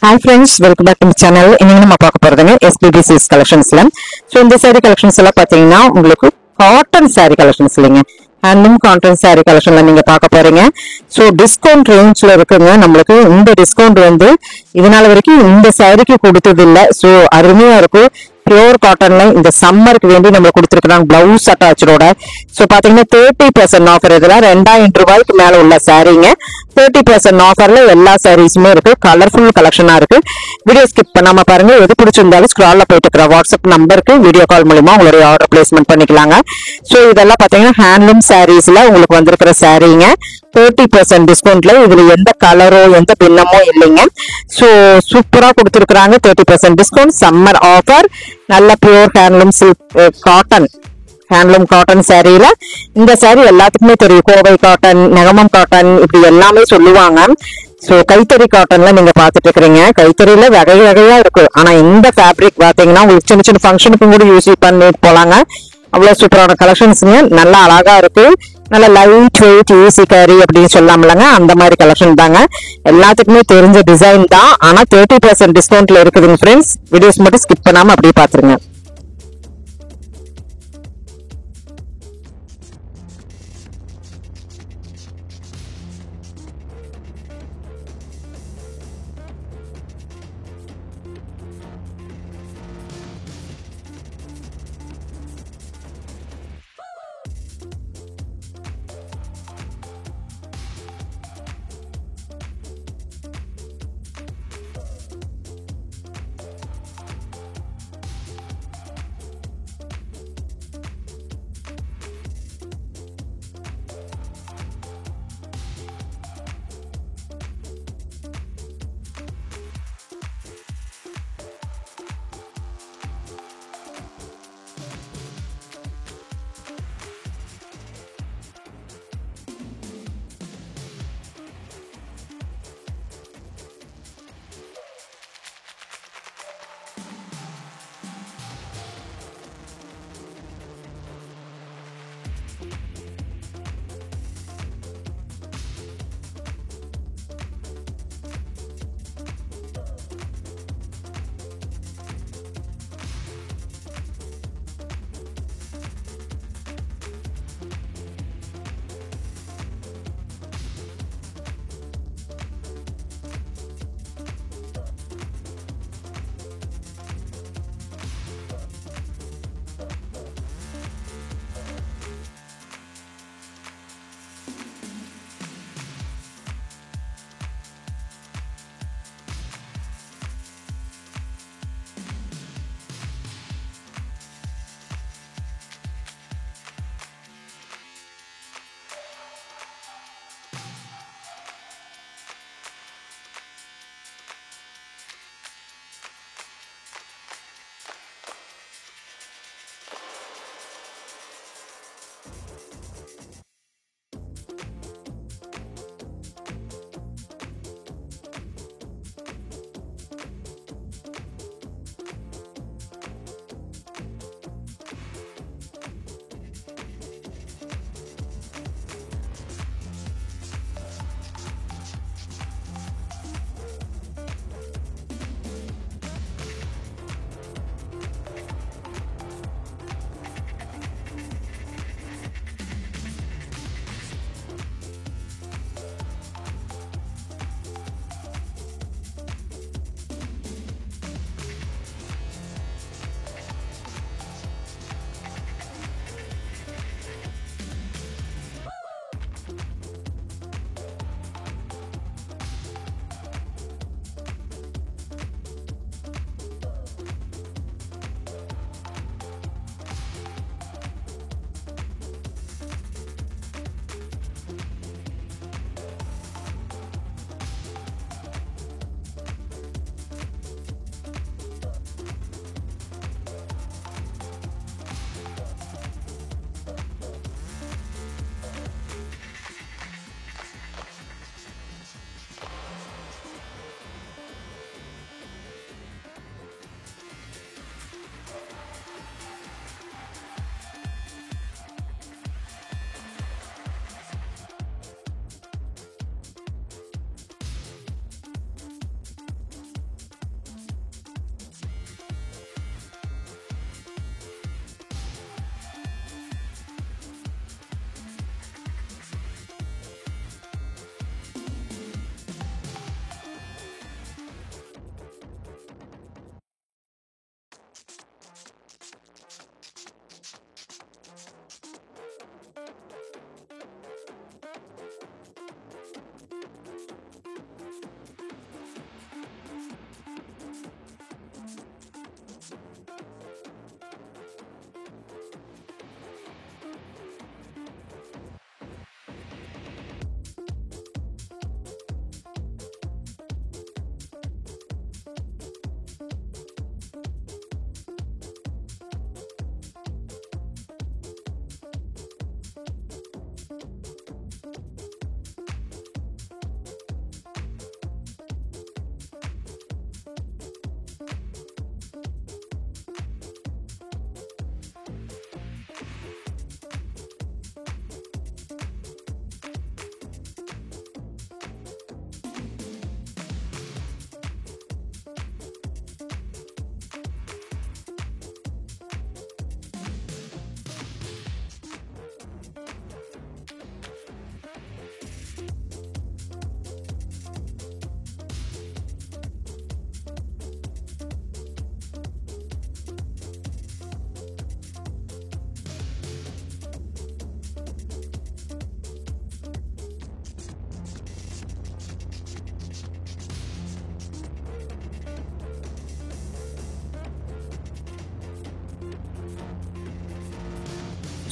Hi friends, welcome back to my channel. இன்னைக்கு நம்ம பார்க்க போறதுங்க SBB Silks collectionsல. So இந்த saree collections எல்லாம் பாத்தீங்கன்னா உங்களுக்கு காட்டன் saree collections இல்லைங்க. ஹேண்ட்லூம் காட்டன் saree collectionல நீங்க பார்க்க போறீங்க. So டிஸ்கவுண்ட் ரேஞ்ச்ல இருக்குங்க. நம்மளுக்கு இந்த டிஸ்கவுண்ட் வந்து இதனால வரைக்கும் இந்த சாரிக்கு கொடுத்தது இல்ல. So அருமையா இருக்கும். பியூர் காட்டன்ல இந்த சம்மருக்கு வேண்டி நம்ம கொடுத்துருக்காங்க பிளவுஸ் அட்டாச்சோட. ஸோ பாத்தீங்கன்னா 30% ஆஃபர். இதெல்லாம் 2000 ரூபாய்க்கு மேல உள்ள சாரீங்க. 30% ஆஃபர்ல எல்லா சாரீஸுமே இருக்கு. கலர்ஃபுல் கலெக்ஷனா இருக்கு. வீடியோ ஸ்கிப் பண்ணாம பாருங்க. எது பிடிச்சிருந்தாலும் ஸ்க்ரால்ல போயிட்டு இருக்கிற வாட்ஸ்அப் நம்பருக்கு வீடியோ கால் மூலமா உங்களுடைய ஆர்டர் பிளேஸ்மெண்ட் பண்ணிக்கலாங்க. ஸோ இதெல்லாம் பாத்தீங்கன்னா ஹேண்ட்லூம் சாரீஸ்ல உங்களுக்கு வந்திருக்கிற சாரீங்க 30% டிஸ்கவுண்ட்ல. இதுல எந்த கலரோ எந்த பின்னமோ இல்லைங்க. ஸோ சூப்பரா கொடுத்துருக்காங்க 30% டிஸ்கவுண்ட். Summer offer. நல்ல pure handloom silk cotton handloom cotton சாரீல இந்த சாரீ எல்லாத்துக்குமே தெரியும். கோவை காட்டன், நெகமம் காட்டன் இப்படி எல்லாமே சொல்லுவாங்க. ஸோ கைத்தறி காட்டன்ல நீங்க பாத்துட்டு இருக்கிறீங்க. கைத்தறியில வகை வகையா இருக்கு. ஆனா இந்த ஃபேப்ரிக் பாத்தீங்கன்னா உங்களுக்கு சின்ன சின்ன ஃபங்க்ஷனுக்கும் கூட யூஸ் பண்ணிட்டு போலாங்க. அவ்வளவு சூப்பரான கலெக்ஷன்ஸுங்க. நல்லா அழகா இருக்கு. நல்ல லைட் வெயிட் ஈஸி கேரி அப்படின்னு சொல்லாமலங்க. அந்த மாதிரி கலெக்ஷன் தாங்க. எல்லாத்துக்குமே தெரிஞ்ச டிசைன் தான். ஆனா 30% டிஸ்கவுண்ட்ல இருக்குதுங்க ஃப்ரெண்ட்ஸ். வீடியோஸ் மட்டும் ஸ்கிப் பண்ணாம அப்படியே பாத்துருங்க.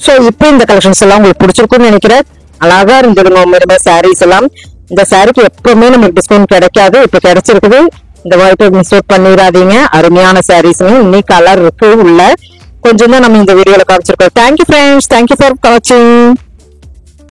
ஸோ இப்போ இந்த கலெக்ஷன்ஸ் எல்லாம் உங்களுக்கு பிடிச்சிருக்கும்னு நினைக்கிறேன். அழகா இருந்ததுங்க சாரீஸ் எல்லாம். இந்த சாரிக்கு எப்பவுமே நமக்கு டிஸ்கவுண்ட் கிடைக்காது, இப்ப கிடைச்சிருக்குது. இந்த வாய்ப்பை மிஸ் அவுட் பண்ணிடாதீங்க. அருமையான சாரீஸ், இன்னைக்கு கலர் இருக்கு உள்ள. கொஞ்சம் தான் நம்ம இந்த வீடியோல காமிச்சிருக்கோம். தேங்க்யூ ஃப்ரெண்ட்ஸ், தேங்க்யூ ஃபார் வாட்சிங்.